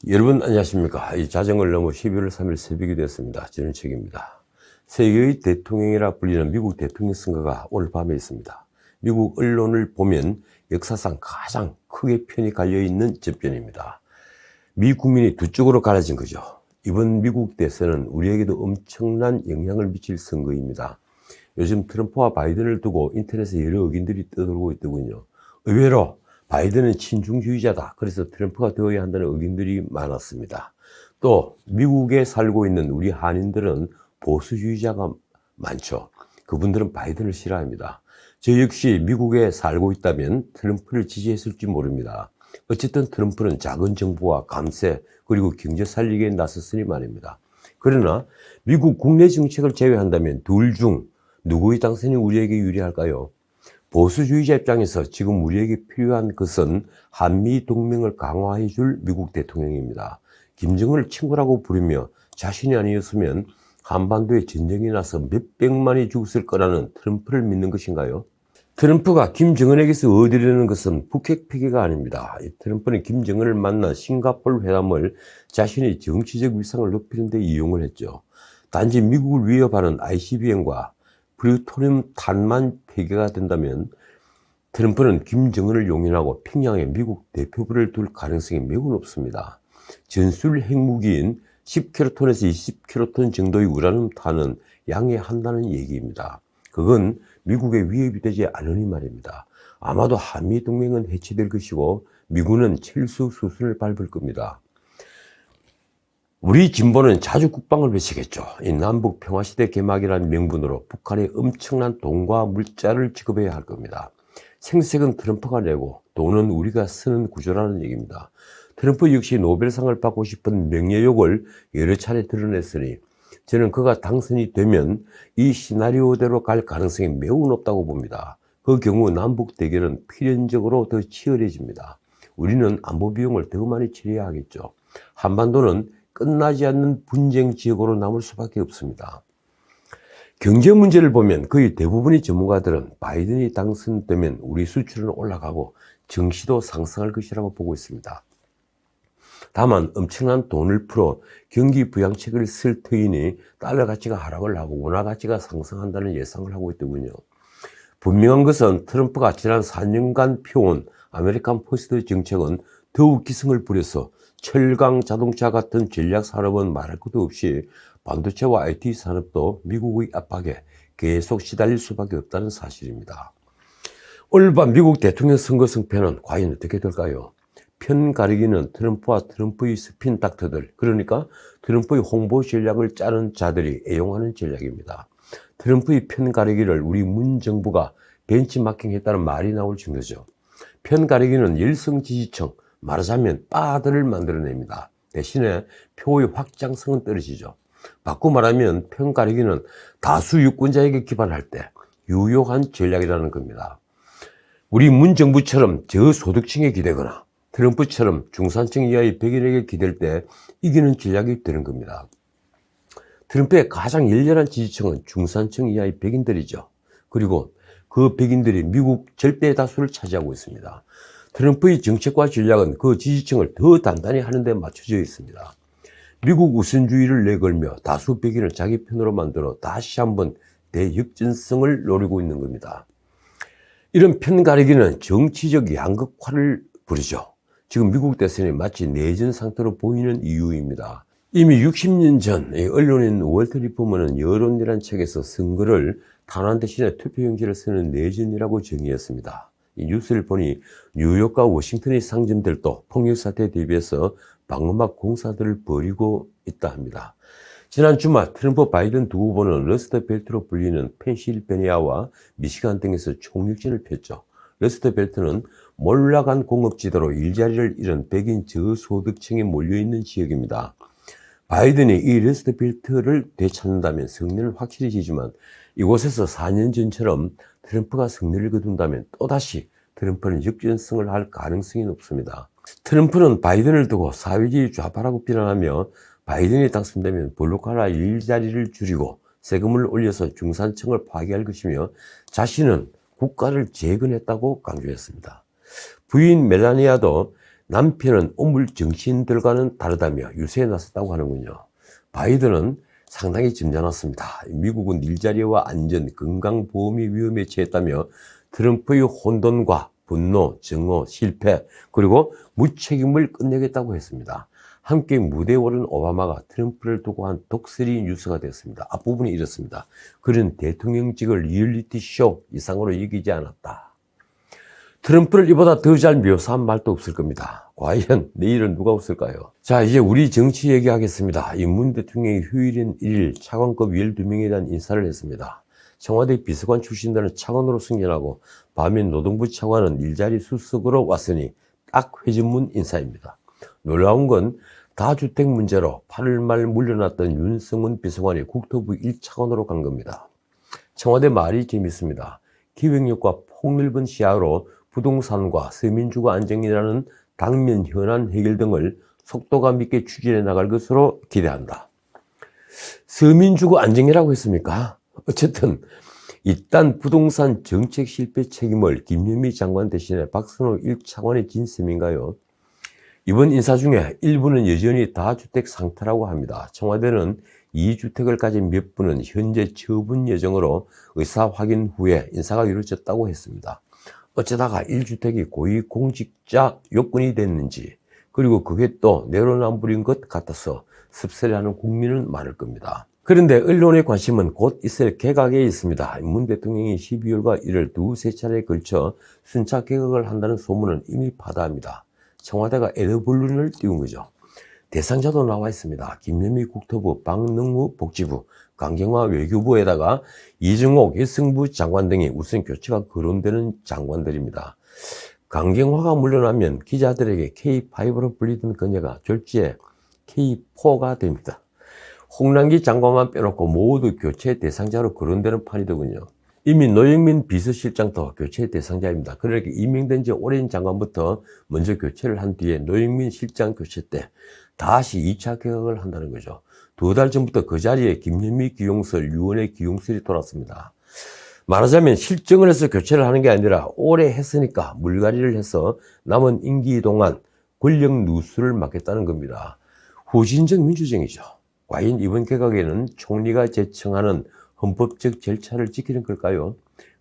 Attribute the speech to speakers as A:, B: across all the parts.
A: 여러분 안녕하십니까. 이 자정을 넘어 12월 3일 새벽이 됐습니다. 저는 책입니다. 세계의 대통령이라 불리는 미국 대통령 선거가 오늘 밤에 있습니다. 미국 언론을 보면 역사상 가장 크게 편이 갈려있는 접전입니다. 미 국민이 두 쪽으로 갈라진 거죠. 이번 미국 대선은 우리에게도 엄청난 영향을 미칠 선거입니다. 요즘 트럼프와 바이든을 두고 인터넷에 여러 의견들이 떠돌고 있더군요. 의외로 바이든은 친중주의자다. 그래서 트럼프가 되어야 한다는 의견들이 많았습니다. 또 미국에 살고 있는 우리 한인들은 보수주의자가 많죠. 그분들은 바이든을 싫어합니다. 저 역시 미국에 살고 있다면 트럼프를 지지했을지 모릅니다. 어쨌든 트럼프는 작은 정부와 감세 그리고 경제 살리기에 나섰으니 말입니다. 그러나 미국 국내 정책을 제외한다면 둘 중 누구의 당선이 우리에게 유리할까요? 보수주의자 입장에서 지금 우리에게 필요한 것은 한미 동맹을 강화해 줄 미국 대통령입니다. 김정은을 친구라고 부르며 자신이 아니었으면 한반도에 전쟁이 나서 몇백만이 죽었을 거라는 트럼프를 믿는 것인가요? 트럼프가 김정은에게서 얻으려는 것은 북핵 폐기가 아닙니다. 트럼프는 김정은을 만난 싱가포르 회담을 자신의 정치적 위상을 높이는 데 이용을 했죠. 단지 미국을 위협하는 ICBM과 플루토늄 탄만 폐기가 된다면 트럼프는 김정은을 용인하고 평양에 미국 대표부를 둘 가능성이 매우 높습니다. 전술 핵무기인 10킬로톤에서 20킬로톤 정도의 우라늄 탄은 양해한다는 얘기입니다. 그건 미국의 위협이 되지 않으니 말입니다. 아마도 한미 동맹은 해체될 것이고 미군은 철수 수순을 밟을 겁니다. 우리 진보는 자주 국방을 외치겠죠. 이 남북 평화시대 개막이라는 명분으로 북한에 엄청난 돈과 물자를 지급해야 할 겁니다. 생색은 트럼프가 내고 돈은 우리가 쓰는 구조라는 얘기입니다. 트럼프 역시 노벨상을 받고 싶은 명예욕을 여러 차례 드러냈으니 저는 그가 당선이 되면 이 시나리오대로 갈 가능성이 매우 높다고 봅니다. 그 경우 남북 대결은 필연적으로 더 치열해집니다. 우리는 안보 비용을 더 많이 치러야 하겠죠. 한반도는 끝나지 않는 분쟁 지역으로 남을 수밖에 없습니다. 경제 문제를 보면 거의 대부분의 전문가들은 바이든이 당선되면 우리 수출은 올라가고 증시도 상승할 것이라고 보고 있습니다. 다만 엄청난 돈을 풀어 경기 부양책을 쓸 터이니 달러 가치가 하락을 하고 원화 가치가 상승한다는 예상을 하고 있더군요. 분명한 것은 트럼프가 지난 4년간 펴온 아메리칸 퍼스트 정책은 더욱 기승을 부려서 철강 자동차 같은 전략 산업은 말할 것도 없이 반도체와 IT 산업도 미국의 압박에 계속 시달릴 수밖에 없다는 사실입니다. 오늘 밤 미국 대통령 선거 승패는 과연 어떻게 될까요? 편 가리기는 트럼프와 트럼프의 스핀 닥터들, 그러니까 트럼프의 홍보 전략을 짜는 자들이 애용하는 전략입니다. 트럼프의 편 가리기를 우리 문 정부가 벤치마킹했다는 말이 나올 정도죠. 편 가리기는 열성 지지층, 말하자면 바들을 만들어냅니다. 대신에 표의 확장성은 떨어지죠. 바꿔 말하면 편 가리기는 다수 유권자에게 기반할 때 유효한 전략이라는 겁니다. 우리 문 정부처럼 저소득층에 기대거나 트럼프처럼 중산층 이하의 백인에게 기댈 때 이기는 전략이 되는 겁니다. 트럼프의 가장 열렬한 지지층은 중산층 이하의 백인들이죠. 그리고 그 백인들이 미국 절대 다수를 차지하고 있습니다. 트럼프의 정책과 전략은 그 지지층을 더 단단히 하는 데 맞춰져 있습니다. 미국 우선주의를 내걸며 다수 백인을 자기 편으로 만들어 다시 한번 대역전성을 노리고 있는 겁니다. 이런 편 가리기는 정치적 양극화를 부르죠. 지금 미국 대선이 마치 내전 상태로 보이는 이유입니다. 이미 60년 전 언론인 월터 리포먼은 여론이라는 책에서 선거를 탄환 대신에 투표용지를 쓰는 내전이라고 정의했습니다. 이 뉴스를 보니 뉴욕과 워싱턴의 상점들도 폭력 사태에 대비해서 방음막 공사들을 벌이고 있다 합니다. 지난 주말 트럼프 바이든 두 후보는 러스트 벨트로 불리는 펜실베니아와 미시간 등에서 총력전을 폈죠. 러스트 벨트는 몰락한 공업지대로 일자리를 잃은 백인 저소득층이 몰려있는 지역입니다. 바이든이 이 러스트 벨트를 되찾는다면 승리는 확실히 지지만 이곳에서 4년 전처럼 트럼프가 승리를 거둔다면 또다시 트럼프는 역전승을 할 가능성이 높습니다. 트럼프는 바이든을 두고 사회주의 좌파라고 비난하며 바이든이 당선되면 블루칼라 일자리를 줄이고 세금을 올려서 중산층을 파괴할 것이며 자신은 국가를 재건했다고 강조했습니다. 부인 멜라니아도 남편은 우물 정신들과는 다르다며 유세에 나섰다고 하는군요. 바이든은 상당히 점잖았습니다. 미국은 일자리와 안전, 건강보험이 위험에 처했다며 트럼프의 혼돈과 분노, 증오, 실패, 그리고 무책임을 끝내겠다고 했습니다. 함께 무대에 오른 오바마가 트럼프를 두고 한 독설이 뉴스가 되었습니다. 앞부분이 이렇습니다. 그는 대통령직을 리얼리티 쇼 이상으로 여기지 않았다. 트럼프를 이보다 더 잘 묘사한 말도 없을 겁니다. 과연 내일은 누가 웃을까요? 자, 이제 우리 정치 얘기하겠습니다. 이 문 대통령이 휴일인 1일 차관급 12명에 대한 인사를 했습니다. 청와대 비서관 출신들은 차관으로 승진하고 반면 노동부 차관은 일자리 수석으로 왔으니 딱 회전문 인사입니다. 놀라운 건 다주택 문제로 8월 말 물러났던 윤성훈 비서관이 국토부 1차관으로 간 겁니다. 청와대 말이 재밌습니다. 기획력과 폭넓은 시야로 부동산과 서민주거 안정이라는 당면 현안 해결 등을 속도감 있게 추진해 나갈 것으로 기대한다. 서민주거 안정이라고 했습니까? 어쨌든 일단 부동산 정책 실패 책임을 김현미 장관 대신에 박선호 1차관에 진 셈인가요? 이번 인사 중에 일부는 여전히 다주택 상태라고 합니다. 청와대는 2주택을 가진 몇 분은 현재 처분 예정으로 의사 확인 후에 인사가 이루어졌다고 했습니다. 어쩌다가 1주택이 고위공직자 요건이 됐는지, 그리고 그게 또 내로남불인 것 같아서 씁쓸해하는 국민은 많을 겁니다. 그런데 언론의 관심은 곧 있을 개각에 있습니다. 문 대통령이 12월과 1월 두세 차례에 걸쳐 순차 개각을 한다는 소문은 이미 파다합니다. 청와대가 에드벌룬을 띄운 거죠. 대상자도 나와 있습니다. 김현미 국토부, 박능우 복지부, 강경화 외교부에다가 이중옥 여성부 장관 등이 우선 교체가 거론되는 장관들입니다. 강경화가 물러나면 기자들에게 K5로 불리던 그녀가 졸지에 K4가 됩니다. 홍남기 장관만 빼놓고 모두 교체 대상자로 거론되는 판이더군요. 이미 노영민 비서실장도 교체 대상자입니다. 그러니까 임명된 지 오랜 장관부터 먼저 교체를 한 뒤에 노영민 실장 교체 때 다시 2차 개각을 한다는 거죠. 2달 전부터 그 자리에 김현미 기용설, 유원회 기용설이 돌았습니다. 말하자면 실정을 해서 교체를 하는 게 아니라 오래 했으니까 물갈이를 해서 남은 임기 동안 권력 누수를 막겠다는 겁니다. 후진적 민주정이죠. 과연 이번 개각에는 총리가 제청하는 헌법적 절차를 지키는 걸까요?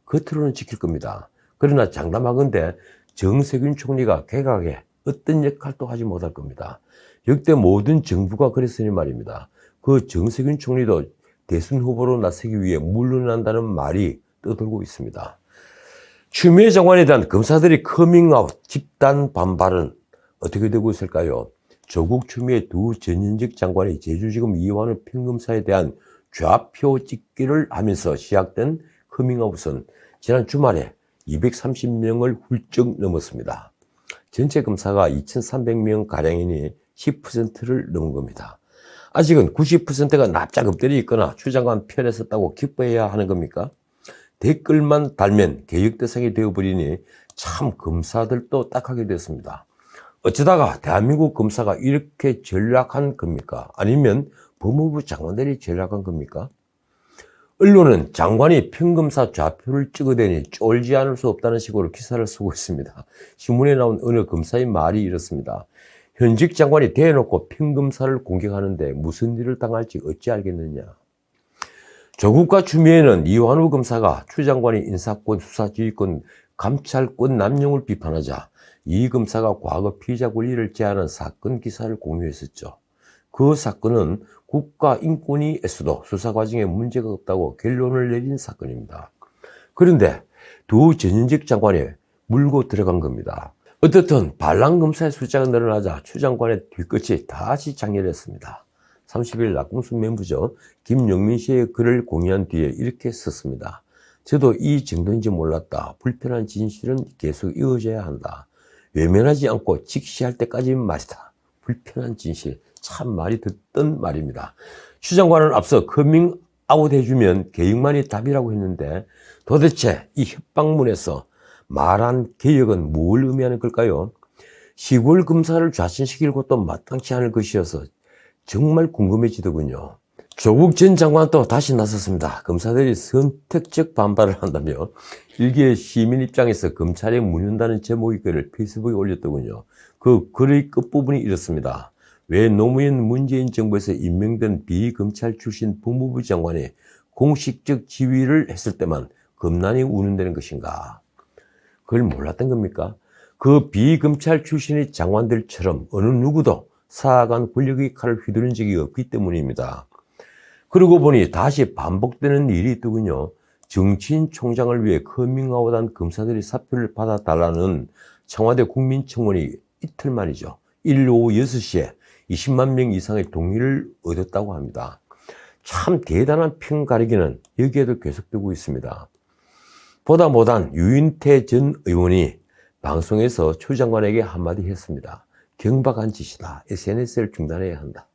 A: 겉으로는 지킬 겁니다. 그러나 장담하건대 정세균 총리가 개각에 어떤 역할도 하지 못할 겁니다. 역대 모든 정부가 그랬으니 말입니다. 그 정세균 총리도 대선 후보로 나서기 위해 물러난다는 말이 떠돌고 있습니다. 추미애 장관에 대한 검사들이 커밍아웃, 집단 반발은 어떻게 되고 있을까요? 조국 추미애 두 전현직 장관이 제주지검 이완호 평검사에 대한 좌표 찍기를 하면서 시작된 커밍아웃은 지난 주말에 230명을 훌쩍 넘었습니다. 전체 검사가 2,300명가량이니 10%를 넘은 겁니다. 아직은 90%가 납작 엎드려 있거나 추 장관 편에 섰다고 기뻐해야 하는 겁니까? 댓글만 달면 개혁 대상이 되어버리니 참 검사들도 딱하게 됐습니다. 어쩌다가 대한민국 검사가 이렇게 전락한 겁니까? 아니면 법무부 장관들이 전락한 겁니까? 언론은 장관이 평검사 좌표를 찍어대니 쫄지 않을 수 없다는 식으로 기사를 쓰고 있습니다. 신문에 나온 어느 검사의 말이 이렇습니다. 현직 장관이 대놓고 평검사를 공격하는데 무슨 일을 당할지 어찌 알겠느냐. 조국과 추미애는 이완호 검사가 추 장관이 인사권, 수사지휘권, 감찰권 남용을 비판하자 이 검사가 과거 피의자 권리를 제한한 사건 기사를 공유했었죠. 그 사건은 국가인권위에서도 수사 과정에 문제가 없다고 결론을 내린 사건입니다. 그런데 두 전현직 장관이 물고 들어간 겁니다. 어떻든 반란검사의 숫자가 늘어나자 추 장관의 뒤끝이 다시 장렬했습니다. 30일 낙공수 멘부죠. 김용민 씨의 글을 공유한 뒤에 이렇게 썼습니다. 저도 이 정도인지 몰랐다. 불편한 진실은 계속 이어져야 한다. 외면하지 않고 직시할 때까지는 말이다. 불편한 진실. 참 말이 듣던 말입니다. 추 장관은 앞서 커밍아웃 해주면 개혁만이 답이라고 했는데 도대체 이 협박문에서 말한 개혁은 뭘 의미하는 걸까요? 시골 검사를 좌천시킬 것도 마땅치 않을 것이어서 정말 궁금해지더군요. 조국 전 장관도 다시 나섰습니다. 검사들이 선택적 반발을 한다며 일개 시민 입장에서 검찰에 묻는다는 제목의 글을 페이스북에 올렸더군요. 그 글의 끝부분이 이렇습니다. 왜 노무현 문재인 정부에서 임명된 비검찰 출신 법무부 장관이 공식적 지휘를 했을 때만 검난이 운운되는 것인가? 그걸 몰랐던 겁니까? 그 비검찰 출신의 장관들처럼 어느 누구도 사악한 권력의 칼을 휘두른 적이 없기 때문입니다. 그러고 보니 다시 반복되는 일이 있더군요. 정치인 총장을 위해 커밍아웃한 검사들이 사표를 받아달라는 청와대 국민청원이 이틀 만이죠. 1일 오후 6시에 20만 명 이상의 동의를 얻었다고 합니다. 참 대단한 편 가리기는 여기에도 계속되고 있습니다. 보다 못한 유인태 전 의원이 방송에서 추 장관에게 한마디 했습니다. 경박한 짓이다. SNS를 중단해야 한다.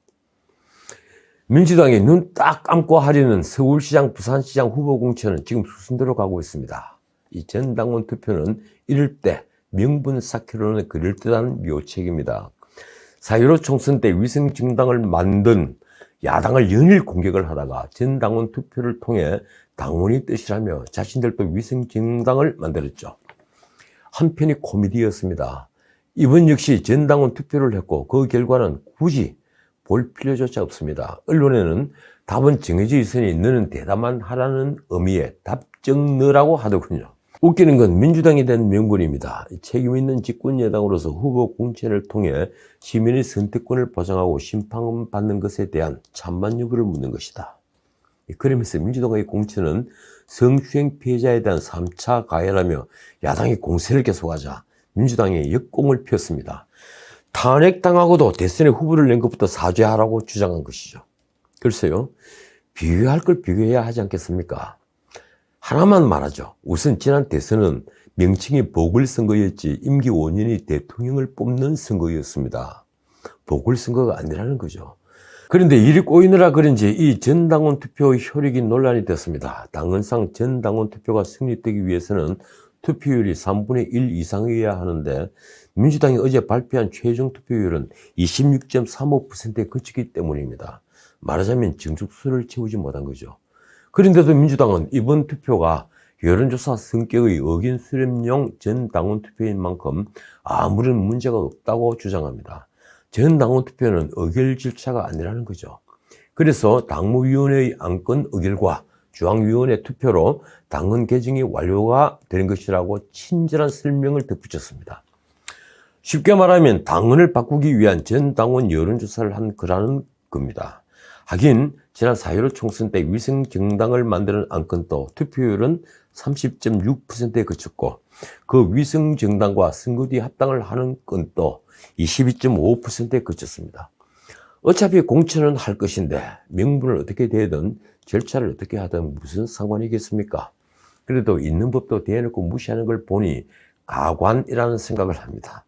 A: 민주당이 눈 딱 감고 하려는 서울시장, 부산시장 후보 공천은 지금 수순대로 가고 있습니다. 이 전당원 투표는 이럴 때 명분 쌓기로는 그럴듯한 묘책입니다. 4.15 총선 때 위성정당을 만든 야당을 연일 공격을 하다가 전당원 투표를 통해 당원이 뜻이라며 자신들도 위성정당을 만들었죠. 한편이 코미디였습니다. 이번 역시 전당원 투표를 했고 그 결과는 굳이 볼 필요조차 없습니다. 언론에는 답은 정해져 있으니 너는 대답만 하라는 의미의 답정 너라고 하더군요. 웃기는 건 민주당이 된 명분입니다. 책임 있는 집권 여당으로서 후보 공천을 통해 시민의 선택권을 보장하고 심판받는 것에 대한 찬반 여부를 묻는 것이다. 그러면서 민주당의 공천은 성추행 피해자에 대한 3차 가해라며 야당이 공세를 계속하자 민주당이 역공을 폈습니다. 탄핵당하고도 대선에 후보를 낸 것부터 사죄하라고 주장한 것이죠. 글쎄요, 비교할 걸 비교해야 하지 않겠습니까? 하나만 말하죠. 우선 지난 대선은 명칭이 보궐선거였지 임기 5년이 대통령을 뽑는 선거였습니다. 보궐선거가 아니라는 거죠. 그런데 일이 꼬이느라 그런지 이 전당원 투표의 효력이 논란이 됐습니다. 당헌상 전당원 투표가 성립되기 위해서는 투표율이 3분의 1 이상이어야 하는데 민주당이 어제 발표한 최종 투표율은 26.35%에 그치기 때문입니다. 말하자면 정숙수를 채우지 못한 거죠. 그런데도 민주당은 이번 투표가 여론조사 성격의 의견 수렴용 전당원 투표인 만큼 아무런 문제가 없다고 주장합니다. 전당원 투표는 의결 절차가 아니라는 거죠. 그래서 당무위원회의 안건 의결과 중앙위원회 투표로 당헌 개정이 완료가 되는 것이라고 친절한 설명을 덧붙였습니다. 쉽게 말하면 당헌을 바꾸기 위한 전당원 여론조사를 한 거라는 겁니다. 하긴 지난 4.15 총선 때 위성정당을 만드는 안건도 투표율은 30.6%에 그쳤고 그 위성정당과 선거 뒤 합당을 하는 건도 22.5%에 그쳤습니다. 어차피 공천은 할 것인데 명분을 어떻게 대든 절차를 어떻게 하든 무슨 상관이겠습니까? 그래도 있는 법도 대놓고 무시하는 걸 보니 가관이라는 생각을 합니다.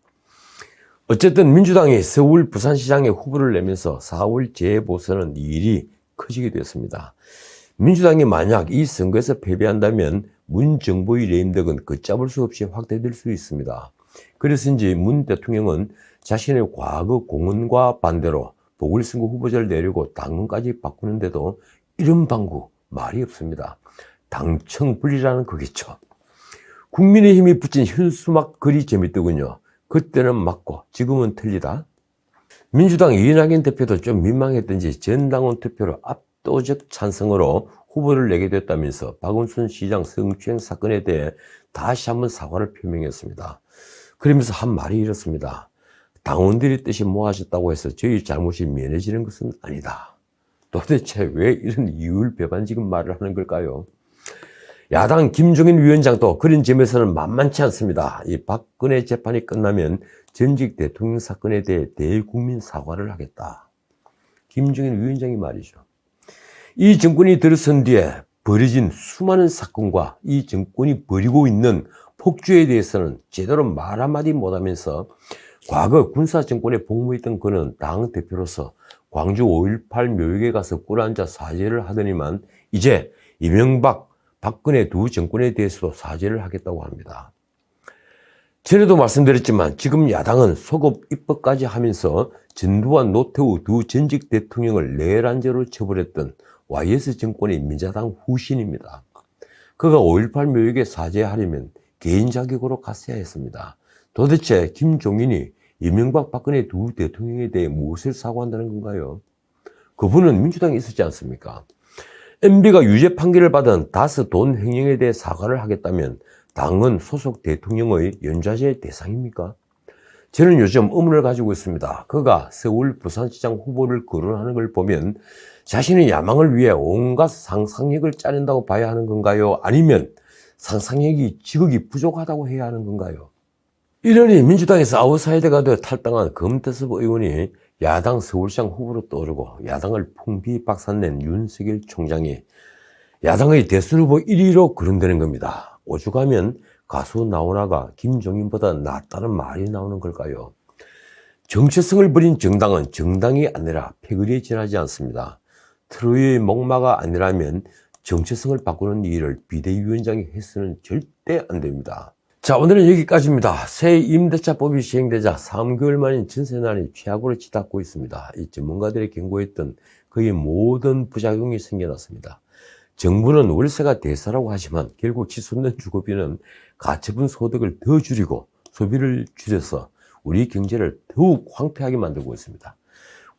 A: 어쨌든 민주당이 서울 부산시장에 후보를 내면서 4월 재보선은 일이 커지게 됐습니다. 민주당이 만약 이 선거에서 패배한다면 문 정부의 레임덕은 걷잡을 수 없이 확대될 수 있습니다. 그래서인지 문 대통령은 자신의 과거 공언과 반대로 보궐선거 후보자를 내리고 당헌까지 바꾸는데도 이런 방구 말이 없습니다. 당청분리라는 거겠죠. 국민의힘이 붙인 현수막 글이 재밌더군요. 그때는 맞고 지금은 틀리다. 민주당 이낙연 대표도 좀 민망했던지 전당원 투표로 압도적 찬성으로 후보를 내게 됐다면서 박원순 시장 성추행 사건에 대해 다시 한번 사과를 표명했습니다. 그러면서 한 말이 이렇습니다. 당원들의 뜻이 모아졌다고 해서 저희 잘못이 면해지는 것은 아니다. 도대체 왜 이런 이율배반적인 말을 하는 걸까요? 야당 김종인 위원장도 그런 점에서는 만만치 않습니다. 이 박근혜 재판이 끝나면 전직 대통령 사건에 대해 대국민 사과를 하겠다. 김종인 위원장이 말이죠. 이 정권이 들어선 뒤에 벌어진 수많은 사건과 이 정권이 벌이고 있는 폭주에 대해서는 제대로 말 한마디 못하면서 과거 군사정권에 복무했던 그는 당대표로서 광주 5.18 묘역에 가서 꿇어앉아 사죄를 하더니만 이제 이명박 박근혜 두 정권에 대해서도 사죄를 하겠다고 합니다. 전에도 말씀드렸지만 지금 야당은 소급 입법까지 하면서 전두환, 노태우 두 전직 대통령을 내란죄로 처벌했던 YS 정권의 민자당 후신입니다. 그가 5.18 묘역에 사죄하려면 개인 자격으로 갔어야 했습니다. 도대체 김종인이 이명박 박근혜 두 대통령에 대해 무엇을 사과한다는 건가요? 그분은 민주당에 있었지 않습니까? MB가 유죄 판결을 받은 다스 돈 횡령에 대해 사과를 하겠다면 당은 소속 대통령의 연좌제 대상입니까? 저는 요즘 의문을 가지고 있습니다. 그가 서울 부산시장 후보를 거론하는 걸 보면 자신의 야망을 위해 온갖 상상력을 짜낸다고 봐야 하는 건가요? 아니면 상상력이 지극히 부족하다고 해야 하는 건가요? 이러니 민주당에서 아웃사이더가 되어 탈당한 금태섭 의원이 야당 서울시장 후보로 떠오르고 야당을 풍비박산낸 윤석열 총장이 야당의 대선 후보 1위로 거론되는 겁니다. 오죽하면 가수 나훈아가 김종인보다 낫다는 말이 나오는 걸까요? 정체성을 버린 정당은 정당이 아니라 패거리에 지나지 않습니다. 트로이의 목마가 아니라면 정체성을 바꾸는 일을 비대위원장이 해서는 절대 안 됩니다. 자, 오늘은 여기까지입니다. 새 임대차법이 시행되자 3개월 만인 전세난이 최악으로 치닫고 있습니다. 이 전문가들이 경고했던 거의 모든 부작용이 생겨났습니다. 정부는 월세가 대세라고 하지만 결국 치솟는 주거비는 가처분 소득을 더 줄이고 소비를 줄여서 우리 경제를 더욱 황폐하게 만들고 있습니다.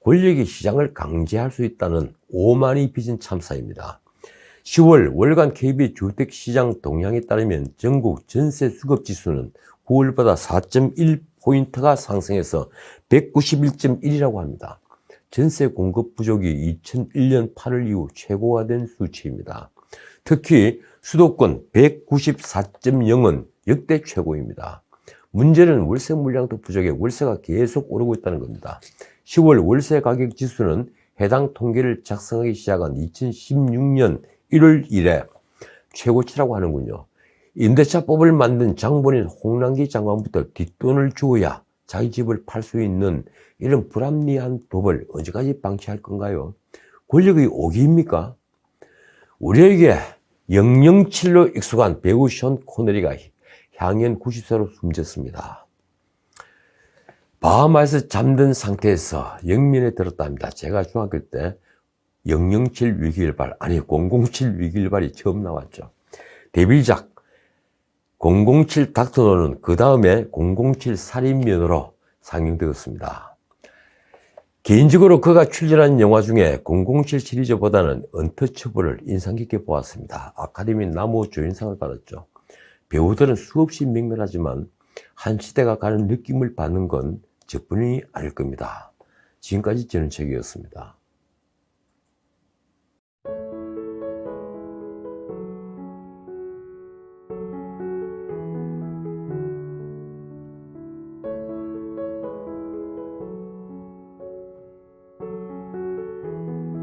A: 권력이 시장을 강제할 수 있다는 오만이 빚은 참사입니다. 10월 월간 KB 주택시장 동향에 따르면 전국 전세 수급 지수는 9월보다 4.1포인트가 상승해서 191.1이라고 합니다. 전세 공급 부족이 2001년 8월 이후 최고가 된 수치입니다. 특히 수도권 194.0은 역대 최고입니다. 문제는 월세 물량도 부족해 월세가 계속 오르고 있다는 겁니다. 10월 월세 가격 지수는 해당 통계를 작성하기 시작한 2016년 1월 이래 최고치라고 하는군요. 임대차법을 만든 장본인 홍남기 장관부터 뒷돈을 주어야 자기 집을 팔 수 있는 이런 불합리한 법을 언제까지 방치할 건가요? 권력의 오기입니까? 우리에게 007로 익숙한 배우 션 코네리가 향년 90세로 숨졌습니다. 바하마에서 잠든 상태에서 영면에 들었답니다. 제가 중학교 때 007 위기일발, 아니 007 위기일발이 처음 나왔죠. 데뷔작 007 닥터노는 그 다음에 007 살인면허로 상영되었습니다. 개인적으로 그가 출연한 영화 중에 007 시리즈보다는 언터처블을 인상 깊게 보았습니다. 아카데미 나무 조연상을 받았죠. 배우들은 수없이 맹렬하지만 한 시대가 가는 느낌을 받는 건 저뿐이 아닐 겁니다. 지금까지 저는 책이었습니다.